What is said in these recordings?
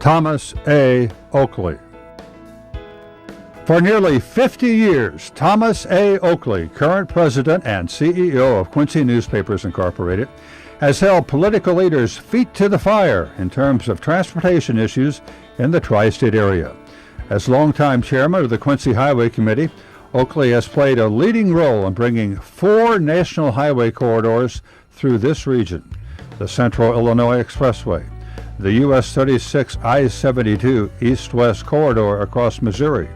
Thomas A. Oakley. For nearly 50 years, Thomas A. Oakley, current president and CEO of Quincy Newspapers Incorporated, has held political leaders' feet to the fire in terms of transportation issues in the tri-state area. As longtime chairman of the Quincy Highway Committee, Oakley has played a leading role in bringing 4 national highway corridors through this region: the Central Illinois Expressway, the US 36 I-72 East-West Corridor across Missouri,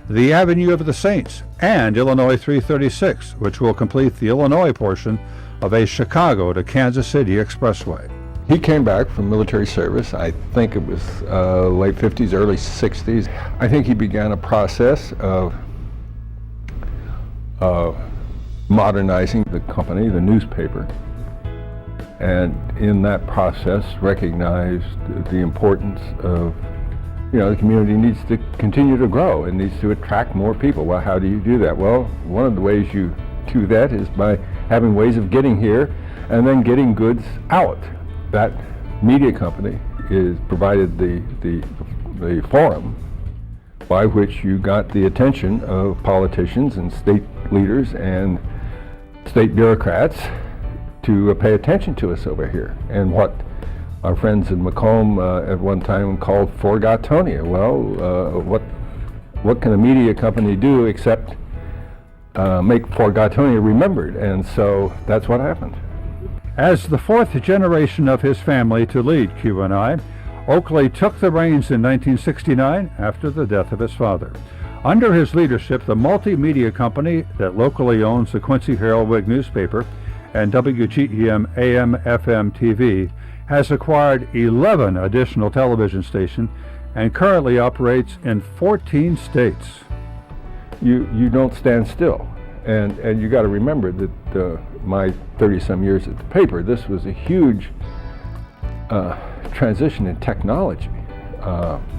the Avenue of the Saints, and Illinois 336, which will complete the Illinois portion of a Chicago to Kansas City expressway. He came back from military service. I think it was late 50s, early 60s. I think he began a process of modernizing the company, the newspaper, and in that process recognized the importance of, the community needs to continue to grow and needs to attract more people. Well, how do you do that? Well, one of the ways you do that is by having ways of getting here and then getting goods out. That media company is provided the forum by which you got the attention of politicians and state leaders and state bureaucrats to pay attention to us over here, and what our friends in Macomb at one time called Forgotonia. Well, what can a media company do except make Forgotonia remembered? And so that's what happened. As the 4th generation of his family to lead QNI, Oakley took the reins in 1969 after the death of his father. Under his leadership, the multimedia company that locally owns the Quincy Herald-Whig newspaper and WGEM AM/FM TV has acquired 11 additional television stations and currently operates in 14 states. You don't stand still, and you got to remember that my 30-some years at the paper, this was a huge transition in technology.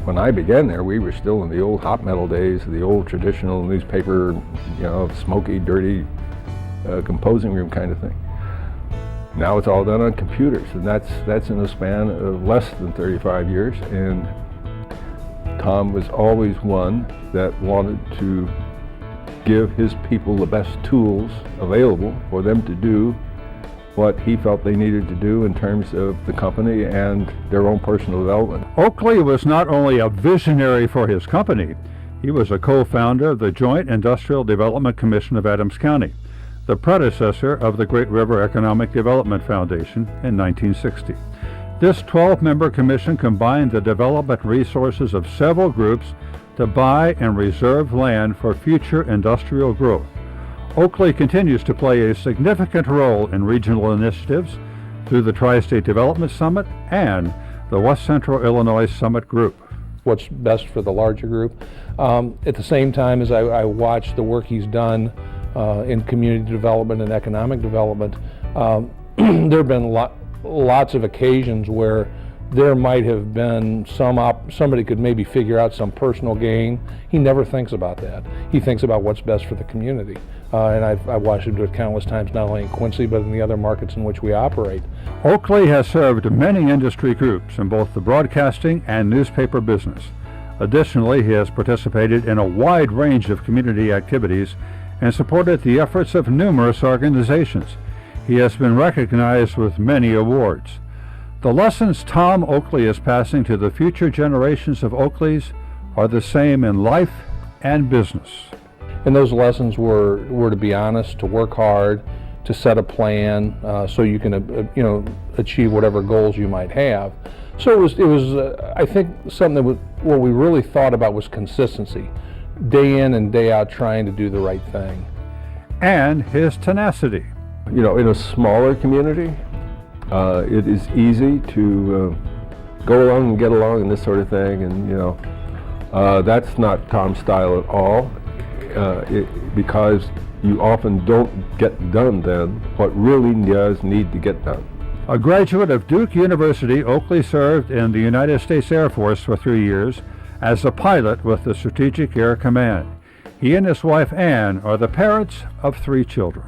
When I began there, we were still in the old hot metal days, the old traditional newspaper, smoky, dirty composing room kind of thing. Now it's all done on computers, and that's in a span of less than 35 years. And Tom was always one that wanted to give his people the best tools available for them to do what he felt they needed to do in terms of the company and their own personal development. Oakley was not only a visionary for his company, he was a co-founder of the Joint Industrial Development Commission of Adams County, the predecessor of the Great River Economic Development Foundation in 1960. This 12-member commission combined the development resources of several groups to buy and reserve land for future industrial growth. Oakley continues to play a significant role in regional initiatives through the Tri-State Development Summit and the West Central Illinois Summit Group. What's best for the larger group. At the same time as I watch the work he's done in community development and economic development, there have been lots of occasions where there might have been somebody could maybe figure out some personal gain. He never thinks about that. He thinks about what's best for the community. And I've watched him do it countless times, not only in Quincy, but in the other markets in which we operate. Oakley has served many industry groups in both the broadcasting and newspaper business. Additionally, he has participated in a wide range of community activities and supported the efforts of numerous organizations. He has been recognized with many awards. The lessons Tom Oakley is passing to the future generations of Oakleys are the same in life and business. And those lessons were to be honest, to work hard, to set a plan so you can achieve whatever goals you might have. So it was I think something that what we really thought about was consistency, day in and day out trying to do the right thing. And his tenacity. In a smaller community, it is easy to go along and get along and this sort of thing, and that's not Tom's style at all, because you often don't get done then what really does need to get done. A graduate of Duke University, Oakley served in the United States Air Force for 3 years as a pilot with the Strategic Air Command. He and his wife Ann are the parents of 3 children.